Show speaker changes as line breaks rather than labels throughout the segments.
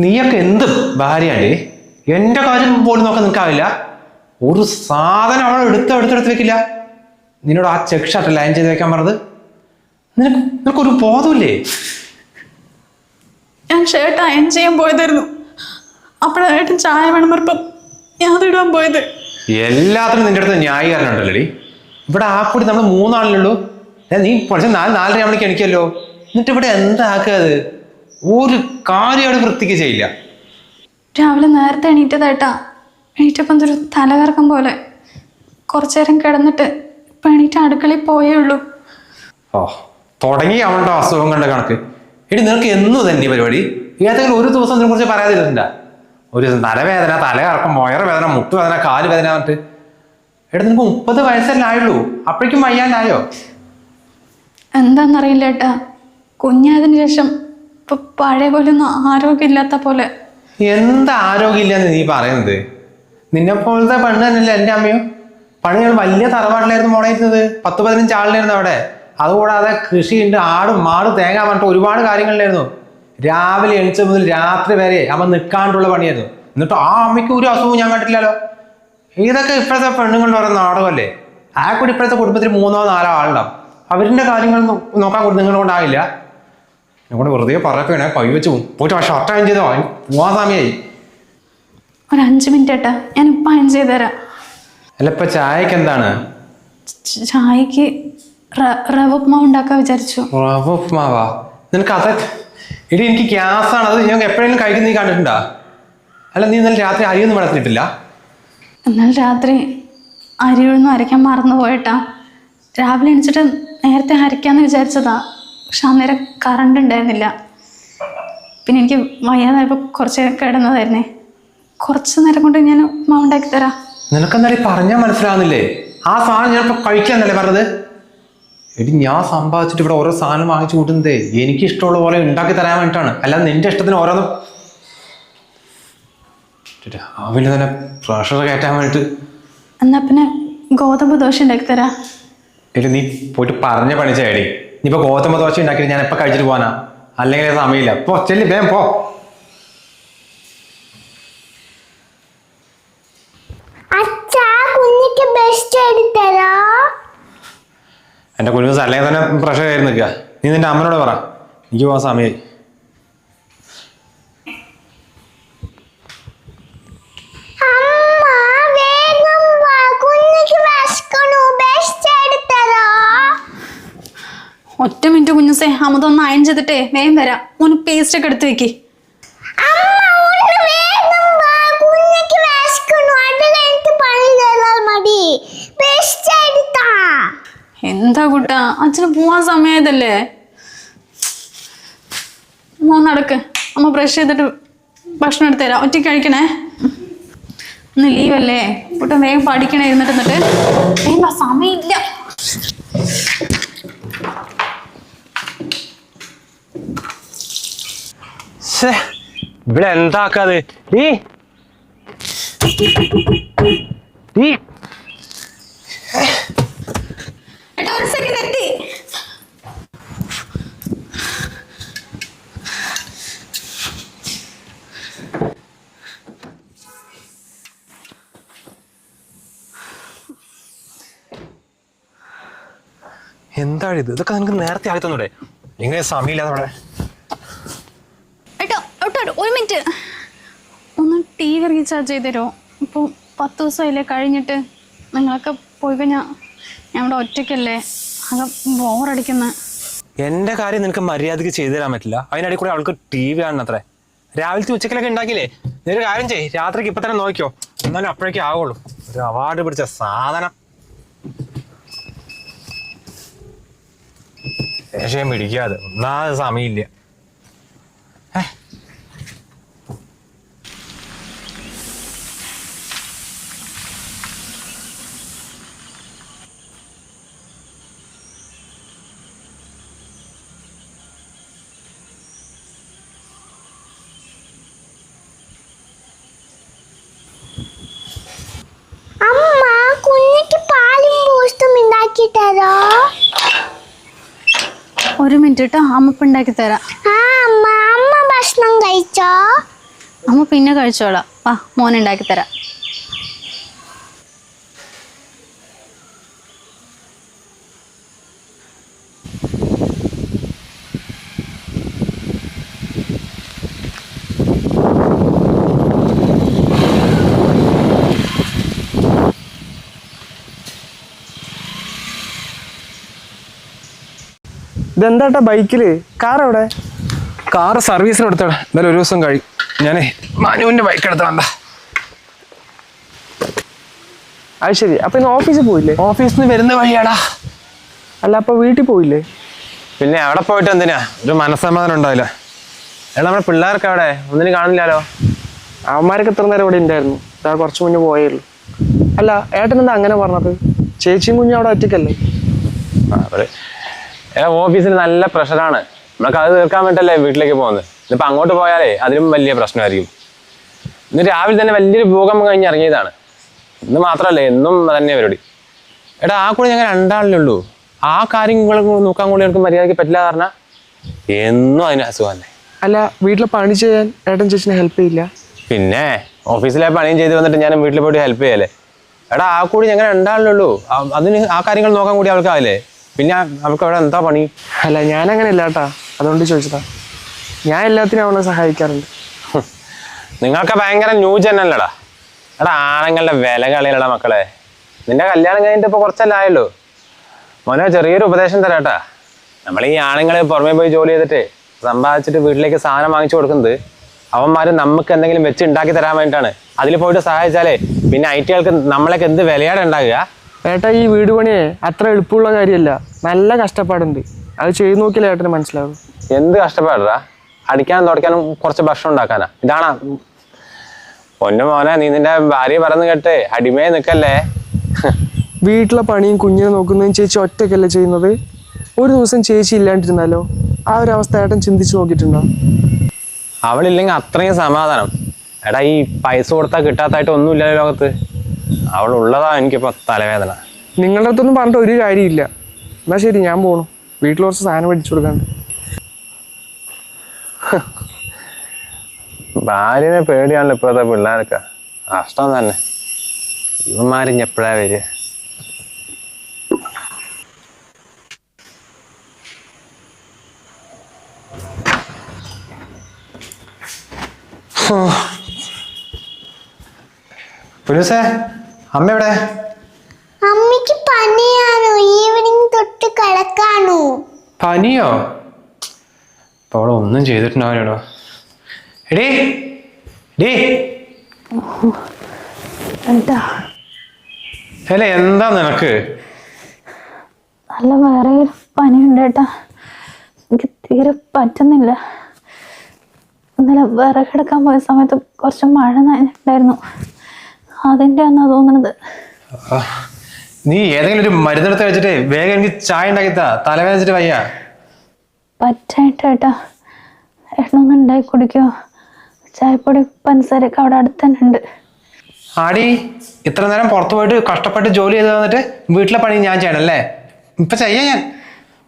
നീയൊക്കെ എന്ത് ഭാര്യയാണേ? എന്റെ കാര്യം പോലും നോക്കാൻ നിൽക്കാവില്ല. ഒരു സാധനം അവൾ എടുത്ത് വെക്കില്ല. നിന്നോട് ആ ചെക്ക് ഷർട്ട് ലൈൻ ചെയ്ത് വെക്കാൻ പറഞ്ഞത് നിനക്കൊരു ബോധമില്ലേ?
ഞാൻ ഷർട്ട് അയൺ ചെയ്യാൻ പോയതായിരുന്നു. അപ്പോഴായിട്ടും ചായ വേണം പറഞ്ഞപ്പം ഞാൻ അതിടാൻ പോയത്.
എല്ലാത്തിനും നിന്റെ അടുത്ത് ന്യായീകരണം ഉണ്ടല്ലോടി. ഇവിടെ ആ കൂടി നമ്മൾ 3 ആളിലുള്ളൂ. നീ പക്ഷെ 4-4:30 ആവുമ്പോഴേക്ക് എണിക്കല്ലോ. എന്നിട്ട് ഇവിടെ എന്താക്കുക? അത് ഒരു കാര്യം അവിടെ വൃത്തിക്ക് ചെയ്യില്ല.
രാവിലെ നേരത്തെ എണീറ്റതായിട്ടാ. എണീറ്റപ്പം എന്തൊരു തലകറക്കം പോലെ. കുറച്ചു നേരം കിടന്നിട്ട് ഇപ്പം എണീറ്റ് അടുക്കളയിൽ പോയേ ഉള്ളൂ.
ഓ, തുടങ്ങി അവളുടെ അസുഖം കണ്ട കണക്ക്. എടി നിനക്ക് എന്നു തന്നെ പരിപാടി? ഏതെങ്കിലും ഒരു ദിവസം ഇതിനെ കുറിച്ച് പറയാതിരുന്നില്ല? ഒരു തലവേദന, തലകറക്കം, വയറുവേദന, മുട്ടുവേദന, കാല് വേദന എന്നിട്ട്. എടാ നിനക്ക് 30 വയസ്സല്ലേ ആയുള്ളൂ, അപ്പോഴേക്കും വയ്യാണ്ടായോ?
എന്താന്നറിയില്ല ഏട്ടാ, കുഞ്ഞായതിനു ശേഷം ഇപ്പൊ പഴയ പോലെ ഒന്നും ആരോഗ്യമില്ലാത്ത പോലെ.
എന്താ ആരോഗ്യമില്ലെന്ന് നീ പറയുന്നത്? നിന്നെ പോലത്തെ പെണ്ണ് തന്നെയല്ലേ എൻ്റെ അമ്മയോ? പണികൾ വലിയ തറവാട്ടിലായിരുന്നു മോളായിരുന്നത്. 10-15 ആളിലായിരുന്നു അവിടെ. അതുകൂടാതെ കൃഷിയുണ്ട്, ആടും മാടും തേങ്ങ പറഞ്ഞിട്ട് ഒരുപാട് കാര്യങ്ങളിലായിരുന്നു. രാവിലെ എണിച്ച മുതൽ രാത്രി വരെ അമ്മ നിൽക്കാണ്ടുള്ള പണിയായിരുന്നു. എന്നിട്ട് ആ അമ്മയ്ക്ക് ഒരു അസുഖവും ഞാൻ കണ്ടില്ലല്ലോ. ഇതൊക്കെ ഇപ്പോഴത്തെ പെണ്ണുങ്ങളുടെ ഓരോ നാടകമല്ലേ? ആ കൂടി ഇപ്പോഴത്തെ കുടുംബത്തിൽ 3-4 ആളുണ്ടാവും. അവരുടെ കാര്യങ്ങൾ നോക്കാൻ നിങ്ങളെ കൊണ്ടാവില്ല. ഞങ്ങൾ വെറുതെ പറയപ്പോ കൈ വെച്ച് പോയിട്ട് ആ ഷർട്ട് അയൺ ചെയ്തോ, പോവാൻ സമയമായി.
ഒരു 5 മിനിറ്റ് ഏട്ടാ, ഞാൻ ഇപ്പം അയൺ ചെയ്ത് തരാം.
അല്ല ഇപ്പൊ ചായക്ക് എന്താണ്?
ചായക്ക് റവ ഉപ്മാവ് ഉണ്ടാക്കാൻ വിചാരിച്ചു.
റവ ഉപ്മാവാ? നിനക്ക് അതൊക്കെ ഇടി, എനിക്ക് ഗ്യാസാണ്. അത് ഞാൻ എപ്പോഴെങ്കിലും കഴിക്കുന്ന നീ കണ്ടിട്ടുണ്ടാ? അല്ല നീ ഇന്നലെ രാത്രി അരിയൊന്നും വെള്ളത്തിലിട്ടില്ല?
എന്നാൽ രാത്രി അരിയൊന്നും അരയ്ക്കാൻ മറന്നു പോയിട്ടാ. രാവിലെ എണിച്ചിട്ട് നേരത്തെ അരയ്ക്കാന്ന് വിചാരിച്ചതാ. പക്ഷെ അന്നേരം കറണ്ട് ഉണ്ടായിരുന്നില്ല. പിന്നെ എനിക്ക് വയ്യാതായപ്പോൾ കുറച്ച് നേരം കിടന്നതായിരുന്നേ. കുറച്ച് നേരം കൊണ്ട് ഞാൻ ഉപ്മാവ് ഉണ്ടാക്കി തരാം.
നിനക്കെന്തായാലും പറഞ്ഞാൽ മനസ്സിലാവുന്നില്ലേ? ആ സാധനം ഞാൻ ഇപ്പൊ കഴിക്കാന്നല്ലേ പറഞ്ഞത്? എടി ഞാൻ സമ്പാദിച്ചിട്ട് ഇവിടെ ഓരോ സാധനം വാങ്ങിച്ചു കൂട്ടുന്നതേ എനിക്ക് ഇഷ്ടമുള്ള പോലെ ഉണ്ടാക്കി തരാൻ വേണ്ടിയിട്ടാണ്. അല്ലാതെ നിന്റെ ഇഷ്ടത്തിന് ഓരോന്നും രാവിലെ തന്നെ പ്രഷർ കയറ്റാൻ വേണ്ടിട്ട്.
എന്നാ പിന്നെ ഗോതമ്പ് ദോശ ഉണ്ടാക്കി തരാ.
എടി നീ പോയിട്ട് പറഞ്ഞ പണിച്ചേടി. നീ ഇപ്പൊ ഗോതമ്പ് ദോശ ഉണ്ടാക്കിയിട്ട് ഞാൻ എപ്പോൾ കഴിച്ചിട്ട് പോകാനാ? അല്ലെങ്കിൽ സമയമില്ല. പോ ചെല്ലി വേഗം പോ. എന്റെ കുഞ്ഞു അല്ലെങ്കിൽ തന്നെ പ്രഷർ കയറി നിൽക്കുക. നീ നിന്റെ അമ്മനോട് പറ, എനിക്ക് പോകാൻ സമയമായി.
ഒറ്റ മിനിറ്റ് കുഞ്ഞുസേ, അമ്മതൊന്ന് അയൺ ചെയ്തിട്ടേ വേഗം തരാം. ഒന്ന് പേസ്റ്റ് ഒക്കെ എടുത്ത് വെക്ക്. എന്താ കൂട്ടാ, അച്ഛന് പോവാൻ സമയതല്ലേ? നടക്ക്, അമ്മ ബ്രഷ് ചെയ്തിട്ട് ഭക്ഷണം എടുത്ത് തരാം. ഒറ്റയ്ക്ക് കഴിക്കണേ. ഇന്ന് ലീവല്ലേ കൂട്ടം, വേഗം പഠിക്കണേ. എന്നിട്ട് വേണ്ട, സമയമില്ല.
ഇവിടെ എന്താക്കാത്? എന്താണിത്? ഇതൊക്കെ നിനക്ക് നേരത്തെ ആയി തന്നൂടെ? എങ്ങനെ സമയമില്ലാതെ അവിടെ?
ഒരു മിനിറ്റ്, ഒന്ന് TV റീചാർജ് ചെയ്ത് തരുമോ? ഇപ്പോൾ 10 ദിവസമായില്ലേ കഴിഞ്ഞിട്ട്. നിങ്ങളൊക്കെ പോയി കഴിഞ്ഞാൽ ഞാൻ ഇവിടെ ഒറ്റയ്ക്കല്ലേ, ആകെ ബോറടിക്കുന്ന.
എന്റെ കാര്യം നിനക്ക് മര്യാദക്ക് ചെയ്തു തരാൻ പറ്റില്ല. അതിനിടയിൽ കൂടെ അവൾക്ക് TV കാണണത്രേ. രാവിലത്തെ ഉച്ചക്കലൊക്കെ ഉണ്ടാക്കിയില്ലേ? നീ ഒരു കാര്യം ചെയ്യ്, രാത്രിക്ക് ഇപ്പൊ തന്നെ നോക്കിയോ, എന്നാലും അപ്പോഴേക്കും ആവുള്ളൂ. ഒരു അവാർഡ് പിടിച്ച സാധനം. വിഷയം പിടിക്കാതെ ഒന്നാമത് സമയമില്ല.
ഒരു മിനിറ്റ് കേട്ടോ, അമ്മ ഇപ്പം ഉണ്ടാക്കി തരാം.
അമ്മ ഭക്ഷണം കഴിച്ചോ?
അമ്മ പിന്നെ കഴിച്ചോളാം. വാ, മോൻ ഉണ്ടാക്കി തരാം.
ഇതെന്താട്ടാ ബൈക്കില്? കാർ എവിടെ?
കാറ് സർവീസിന് എടുത്തോടെ, എന്തായാലും ഒരു ദിവസം കഴിയും. ഞാനേ മനുവിന്റെ ബൈക്ക് എടുത്തോണ്ടാ.
അത് ശരി. അപ്പൊ ഇന്ന് ഓഫീസിൽ പോയില്ലേ?
ഓഫീസിൽ നിന്ന് വരുന്ന വഴിയാടാ.
അല്ല, അപ്പൊ വീട്ടിൽ പോയില്ലേ?
പിന്നെ അവിടെ പോയിട്ട് എന്തിനാ, ഒരു മനസ്സമാധാനം ഉണ്ടാവില്ല. എടാ നമ്മുടെ പിള്ളേർക്ക് അവിടെ ഒന്നിനും കാണില്ലല്ലോ.
അവന്മാരൊക്കെ എത്ര നേരം ഇവിടെ ഉണ്ടായിരുന്നു? ഇതാ കുറച്ച് മുന്നേ പോയുള്ളൂ. അല്ല, ഏട്ടൻ എന്താ അങ്ങനെ പറഞ്ഞത്? ചേച്ചിയും കുഞ്ഞും അവിടെ ഒറ്റയ്ക്കല്ലേ?
ഓഫീസിൽ നല്ല പ്രഷറാണ്. നമുക്ക് അത് തീർക്കാൻ വേണ്ടിയല്ലേ വീട്ടിലേക്ക് പോകുന്നത്. ഇന്നിപ്പോൾ അങ്ങോട്ട് പോയാലേ അതിലും വലിയ പ്രശ്നമായിരിക്കും. ഇന്ന് രാവിലെ തന്നെ വലിയൊരു ഭൂകമ്പം കഴിഞ്ഞ് ഇറങ്ങിയതാണ്. ഇന്ന് മാത്രമല്ല, എന്നും തന്നെ പരിപാടി. എടാ ആ കൂടി ഞങ്ങൾ രണ്ടാളിലേ ഉള്ളൂ. ആ കാര്യങ്ങൾ നോക്കാൻ കൂടി എനിക്ക് മര്യാദയ്ക്ക് പറ്റില്ല പറഞ്ഞാൽ എന്നും അതിന് അസുഖം തന്നെ.
അല്ല, വീട്ടിലെ പണി ചെയ്യാൻ ഏട്ടൻ ചേച്ചിനെ ഹെൽപ്പ് ചെയ്യില്ല?
പിന്നെ ഓഫീസിലെ പണിയും ചെയ്ത് വന്നിട്ട് ഞാൻ വീട്ടിൽ പോയിട്ട് ഹെൽപ്പ് ചെയ്യല്ലേ. എടാ ആ കൂടി ഞങ്ങൾ രണ്ടാളിലേ ഉള്ളൂ. അതിന് ആ കാര്യങ്ങൾ നോക്കാൻ കൂടി അവൾക്കാവില്ലേ. പിന്നെ അവൾക്ക് അവിടെ എന്താ പണി?
അല്ല, ഞാനങ്ങനെ ഇല്ല കേട്ടാ, അതുകൊണ്ട് ചോദിച്ചതാ. ഞാൻ എല്ലാത്തിനും അവളെ സഹായിക്കാറുണ്ട്.
നിങ്ങൾക്ക് ഭയങ്കര ന്യൂജ് തന്നെയല്ലടാ. എടാ ആണുങ്ങളുടെ വില കളിയല്ലടാ മക്കളെ. നിന്റെ കല്യാണം കഴിഞ്ഞിട്ട് ഇപ്പോൾ കുറച്ചല്ലേ ആയല്ലോ. മോനെ ചെറിയൊരു ഉപദേശം തരാട്ടാ. നമ്മൾ ഈ ആണുങ്ങൾ പുറമേ പോയി ജോലി ചെയ്തിട്ട് സമ്പാദിച്ചിട്ട് വീട്ടിലേക്ക് സാധനം വാങ്ങിച്ചു കൊടുക്കുന്നത് അവന്മാർ നമുക്ക് എന്തെങ്കിലും വെച്ച് ഉണ്ടാക്കി തരാൻ വേണ്ടിയിട്ടാണ്. അതിൽ പോയിട്ട് സഹായിച്ചാലേ പിന്നെ ഐറ്റികൾക്ക് നമ്മളൊക്കെ എന്ത് വിലയാണ് ഉണ്ടാകുക.
ഏട്ടാ, ഈ വീട് പണിയെ അത്ര എളുപ്പമുള്ള കാര്യമല്ല. നല്ല കഷ്ടപ്പാടുണ്ട്. അത് ചെയ്ത് നോക്കിയാലേ ഏട്ടന് മനസ്സിലാവും.
എന്ത് കഷ്ടപ്പാടാ? അടിക്കാനും തുടയ്ക്കാനും കുറച്ച് ഭക്ഷണം ഉണ്ടാക്കാനാ? ഇതാണാ പൊന്നു മോനെ, നീ നിന്റെ ഭാര്യ പറഞ്ഞു കേട്ട് അടിമയെ നിൽക്കല്ലേ.
വീട്ടിലെ പണിയും കുഞ്ഞിനെ നോക്കുന്നതും ചേച്ചി ഒറ്റയ്ക്കല്ലേ ചെയ്യുന്നത്? ഒരു ദിവസം ചേച്ചി ഇല്ലാണ്ടിരുന്നാലോ? ആ ഒരു അവസ്ഥ ഏട്ടൻ ചിന്തിച്ചു നോക്കിയിട്ടുണ്ടോ?
അവളില്ലെങ്കിൽ അത്രയും സമാധാനം. എടാ ഈ പൈസ കൊടുത്താൽ കിട്ടാത്തായിട്ട് ഒന്നുമില്ലല്ലോ ലോകത്ത്. അവളുള്ളതാ എനിക്കിപ്പോൾ തലവേദന.
നിങ്ങളുടെ അടുത്തൊന്നും പറഞ്ഞിട്ട് ഒരു കാര്യമില്ല. എന്നാ ശരി, ഞാൻ പോണു. വീട്ടിൽ കുറച്ച് സാധനം മേടിച്ചു കൊടുക്കാണ്ട്.
ഭാര്യനെ പേടിയാണല്ലോ ഇപ്പോഴത്തെ പിള്ളേർക്ക്. കഷ്ടം തന്നെ. ഇവന്മാരിഞ്ഞ് എപ്പോഴാ വരിക? പുലൂസേ, അമ്മ എവിടെ?
അമ്മയ്ക്ക് പനിയാണോ? ഈവനിങ് തൊട്ട് കിടക്കാണോ?
പനിയോ? അപ്പൊ അവളെ ഒന്നും ചെയ്തിട്ടുണ്ടാവില്ലടോ. എടീ ഡീ
എന്താ
അല്ലേ, എന്താ നിനക്ക്?
നല്ല വേറെ പനിയുണ്ട് ഏട്ടാ. എനിക്ക് തീരെ പറ്റുന്നില്ല. ഇന്നലെ വിറക് കിടക്കാൻ പോയ സമയത്ത് കുറച്ച് മഴ നനഞ്ഞിട്ടുണ്ടായിരുന്നു. അതിൻ്റെ ആണെന്നാ തോന്നുന്നത്.
നീ ഏതെങ്കിലും ഒരു മരുന്നെടുത്ത് വെച്ചിട്ട് വേഗം എനിക്ക് ചായ ഉണ്ടാക്കിത്താ. തലവേദന വെച്ചിട്ട് വയ്യ.
പറ്റായിട്ട് ഏട്ടാ, ഏട്ടനൊന്നും ഉണ്ടാക്കി കുടിക്കുമോ? ചായപ്പൊടി പഞ്ചസാരയൊക്കെ അവിടെ അടുത്ത് തന്നെ ഉണ്ട്.
ആടി, ഇത്ര നേരം പുറത്തു പോയിട്ട് കഷ്ടപ്പെട്ട് ജോലി ചെയ്ത് വന്നിട്ട് വീട്ടിലെ പണി ഞാൻ ചെയ്യണല്ലേ? ഇപ്പൊ ചെയ്യാം ഞാൻ.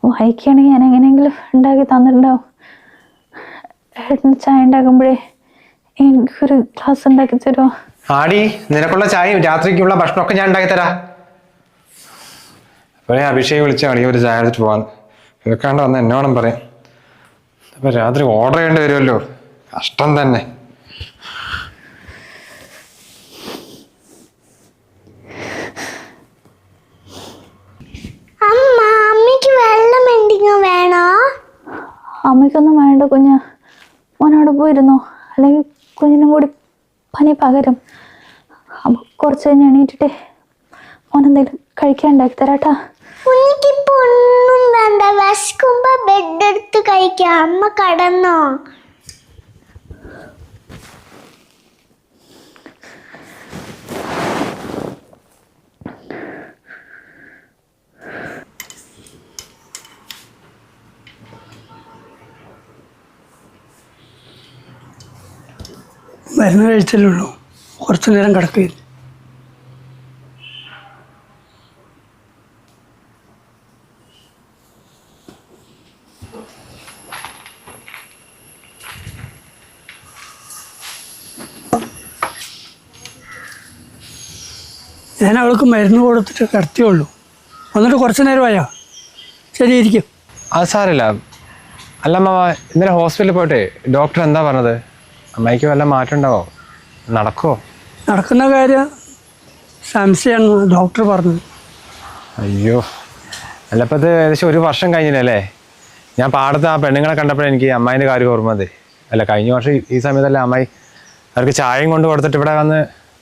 വായിക്കുകയാണെങ്കിൽ ഞാൻ എങ്ങനെയെങ്കിലും ഉണ്ടാക്കി തന്നിട്ടുണ്ടാവും. ഏട്ടന് ചായ ഉണ്ടാക്കുമ്പോഴേ എനിക്കൊരു ഗ്ലാസ് ഉണ്ടാക്കി തരുമോ?
ആടി, നിനക്കുള്ള ചായയും രാത്രിക്കുള്ള ഭക്ഷണമൊക്കെ ഞാൻ ഉണ്ടാക്കി തരാം. അപ്പോഴേ അഭിഷേക് വിളിച്ചാൽ ഒരു ചായ എടുത്തിട്ട് പോകാൻ. കേൾക്കാണ്ട് വന്ന് എന്നോണം പറയാം. അപ്പൊ രാത്രി ഓർഡർ ചെയ്യേണ്ടി വരുമല്ലോ. കഷ്ടം തന്നെ.
അമ്മ, അമ്മയ്ക്ക് വെള്ളം എന്തെങ്കിലും വേണോ?
അമ്മയ്ക്കൊന്നും വേണ്ട കുഞ്ഞ്. മോനവിടെ പോയിരുന്നോ? അല്ലെങ്കിൽ കുഞ്ഞിനും കൂടി പനി പകരും. അമ്മ കുറച്ച് കഴിഞ്ഞ് എണീറ്റിട്ടേ മോനെന്തെങ്കിലും കഴിക്കാൻ ഉണ്ടാക്കി തരാട്ടാ.
കുഞ്ഞിക്കിപ്പോ ഒന്നും വേണ്ട. വിശക്കുമ്പോ ബെഡ് എടുത്ത് കഴിക്കാം. അമ്മ കടന്നോ?
മരുന്ന് കഴിച്ചല്ലേ ഉള്ളൂ. കുറച്ചു നേരം കിടക്കുകയില്ല. ഞാൻ അവൾക്ക് മരുന്ന് കൊടുത്തിട്ട് കിടത്തിയുള്ളൂ. വന്നിട്ട് കുറച്ച് നേരമായോ? ശരി, ഇരിക്കും.
അത് സാരമില്ല. അല്ല അമ്മ, ഇന്നലെ ഹോസ്പിറ്റലിൽ പോയിട്ട് ഡോക്ടർ എന്താ പറഞ്ഞത്? അമ്മയ്ക്ക് വല്ല മാറ്റം ഉണ്ടാവോ? നടക്കുമോ?
നടക്കുന്ന കാര്യം സംശയമാണ് ഡോക്ടർ പറഞ്ഞത്.
അയ്യോ, അല്ല ഇപ്പം ഇത് ഏകദേശം 1 വർഷം കഴിഞ്ഞില്ലേ? ഞാൻ പാടത്ത് ആ പെണ്ണുങ്ങളെ കണ്ടപ്പോഴേ എനിക്ക് അമ്മായിൻ്റെ കാര്യം ഓർമ്മ മതി. അല്ല, കഴിഞ്ഞ വർഷം ഈ സമയത്തല്ലേ അമ്മായി അവർക്ക് ചായയും കൊണ്ട് കൊടുത്തിട്ട് ഇവിടെ വന്ന്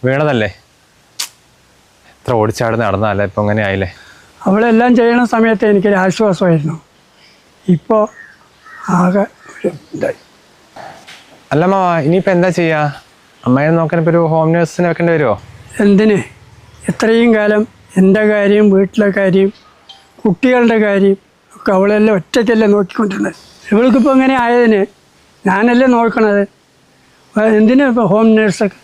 വീണതല്ലേ? എത്ര ഓടിച്ചാട് നടന്നതല്ലേ, ഇപ്പം അങ്ങനെ ആയില്ലേ?
അവളെല്ലാം ചെയ്യണ സമയത്ത് എനിക്കൊരു ആശ്വാസമായിരുന്നു. ഇപ്പോൾ ആകെ ഒരു ഇതായി.
അല്ലമ്മ, ഇനിയിപ്പോൾ എന്താ ചെയ്യുക? അമ്മയെ നോക്കാൻ ഇപ്പോൾ ഒരു ഹോം നേഴ്സിനെ വെക്കേണ്ടി വരുമോ?
എന്തിന്? ഇത്രയും കാലം എൻ്റെ കാര്യം, വീട്ടിലെ കാര്യം, കുട്ടികളുടെ കാര്യം ഒക്കെ അവളെല്ലാം ഒറ്റയ്ക്കല്ലേ നോക്കിക്കൊണ്ടിരുന്നത്. ഇവൾക്കിപ്പോൾ ഇങ്ങനെ ആയതിന് ഞാനല്ലേ നോക്കണത്. എന്തിനാ ഇപ്പോൾ ഹോം നേഴ്സൊക്കെ?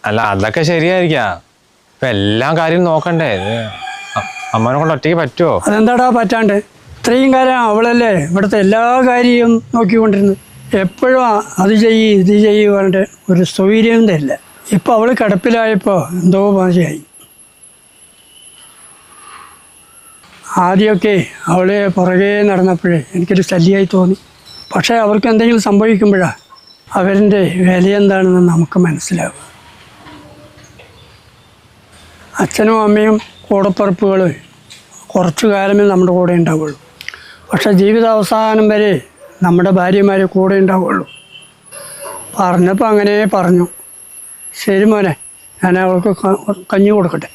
അല്ല, അതൊക്കെ ശരിയായിരിക്കാം. ഇപ്പം എല്ലാ കാര്യവും നോക്കണ്ടേ? അമ്മനെ കൊണ്ട് ഒറ്റയ്ക്ക് പറ്റുമോ?
അതെന്താടാ പറ്റാണ്ട്? ഇത്രയും കാലം അവളല്ലേ ഇവിടുത്തെ എല്ലാ കാര്യവും നോക്കിക്കൊണ്ടിരുന്നത്. എപ്പോഴും അത് ചെയ്യ് ഇത് ചെയ്യ് പറഞ്ഞിട്ട് ഒരു സൗകര്യം തരില്ല. ഇപ്പോൾ അവൾ കിടപ്പിലായപ്പോൾ എന്തോ ഭാഷയായി. ആദ്യമൊക്കെ അവളെ പുറകെ നടന്നപ്പോഴേ എനിക്കൊരു ശല്യമായി തോന്നി. പക്ഷേ അവർക്ക് എന്തെങ്കിലും സംഭവിക്കുമ്പോഴാണ് അവരുടെ വില എന്താണെന്ന് നമുക്ക് മനസ്സിലാവുക. അച്ഛനും അമ്മയും കൂടപ്പിറപ്പുകളും കുറച്ചു കാലമേ നമ്മുടെ കൂടെ ഉണ്ടാവുള്ളൂ. പക്ഷേ ജീവിതാവസാനം വരെ നമ്മുടെ ഭാര്യമാർ കൂടെ ഉണ്ടാവുള്ളൂ. പറഞ്ഞപ്പോൾ അങ്ങനെ പറഞ്ഞു. ശരി മോനെ, ഞാൻ അവൾക്ക് കഞ്ഞി കൊടുക്കട്ടെ.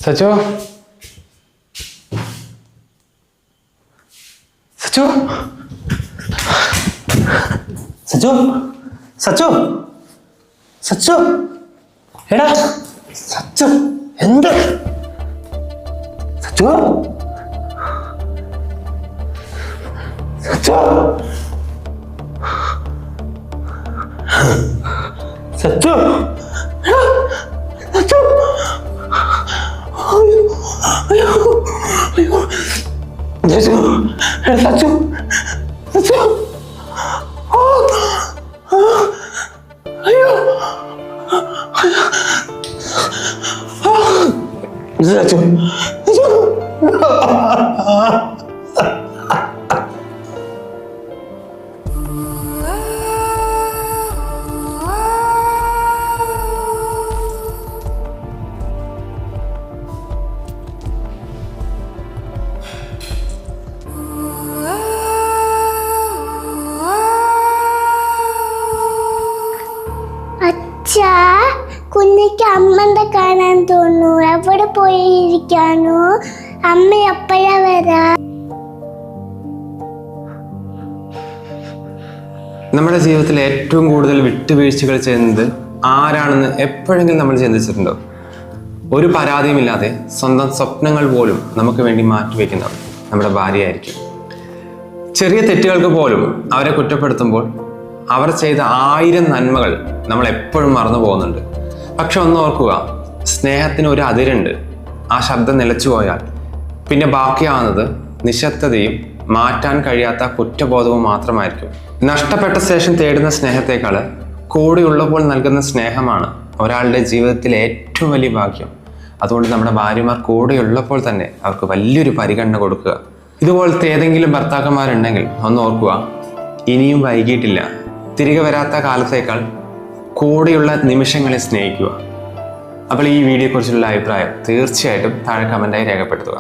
സച്ചു, സച്ചു,
സച്ചു, സച്ചു, സച്ചു, എടാ സച്ചു, എന്ത് സച്ചു, സച്ചു, സച്ചു, സച്ചു, അയ്യോ, അയ്യോ, സച്ചു, സച്ചു, സച്ചു, അയ്യോ, സച്ചു, സച്ചു.
അച്ഛാ, കുഞ്ഞിക്ക് അമ്മന്റെ കാണാൻ തോന്നുന്നു. എവിടെ പോയിരിക്കാനോ? അമ്മ എപ്പോഴാ വരാ?
നമ്മുടെ ജീവിതത്തിൽ ഏറ്റവും കൂടുതൽ വിട്ടുവീഴ്ചകൾ ചെയ്യുന്നത് ആരാണെന്ന് എപ്പോഴെങ്കിലും നമ്മൾ ചിന്തിച്ചിട്ടുണ്ടോ? ഒരു പരാതിയുമില്ലാതെ സ്വന്തം സ്വപ്നങ്ങൾ പോലും നമുക്ക് വേണ്ടി മാറ്റിവെക്കുന്നവർ നമ്മുടെ ഭാര്യയായിരിക്കും. ചെറിയ തെറ്റുകൾക്ക് പോലും അവരെ കുറ്റപ്പെടുത്തുമ്പോൾ അവർ ചെയ്ത 1000 നന്മകൾ നമ്മൾ എപ്പോഴും മറന്നു പോകുന്നുണ്ട്. പക്ഷെ ഒന്ന് ഓർക്കുക, സ്നേഹത്തിന് ഒരു അതിരുണ്ട്. ആ ശബ്ദം നിലച്ചു പോയാൽ പിന്നെ ബാക്കിയാവുന്നത് നിശബ്ദതയും മാറ്റാൻ കഴിയാത്ത കുറ്റബോധവും മാത്രമായിരിക്കും. നഷ്ടപ്പെട്ട ശേഷം തേടുന്ന സ്നേഹത്തെക്കാൾ കൂടെയുള്ളപ്പോൾ നൽകുന്ന സ്നേഹമാണ് ഒരാളുടെ ജീവിതത്തിലെ ഏറ്റവും വലിയ ഭാഗ്യം. അതുകൊണ്ട് നമ്മുടെ ഭാര്യമാർ കൂടെയുള്ളപ്പോൾ തന്നെ അവർക്ക് വലിയൊരു പരിഗണന കൊടുക്കുക. ഇതുപോലത്തെ ഏതെങ്കിലും ഭർത്താക്കന്മാരുണ്ടെങ്കിൽ ഒന്ന് ഓർക്കുക, ഇനിയും വൈകിട്ടില്ല. തിരികെ വരാത്ത കാലത്തേക്കാൾ കൂടെയുള്ള നിമിഷങ്ങളെ സ്നേഹിക്കുക. അപ്പോൾ ഈ വീഡിയോയെക്കുറിച്ചുള്ള അഭിപ്രായം തീർച്ചയായിട്ടും താഴെ കമൻറ്റായി രേഖപ്പെടുത്തുക.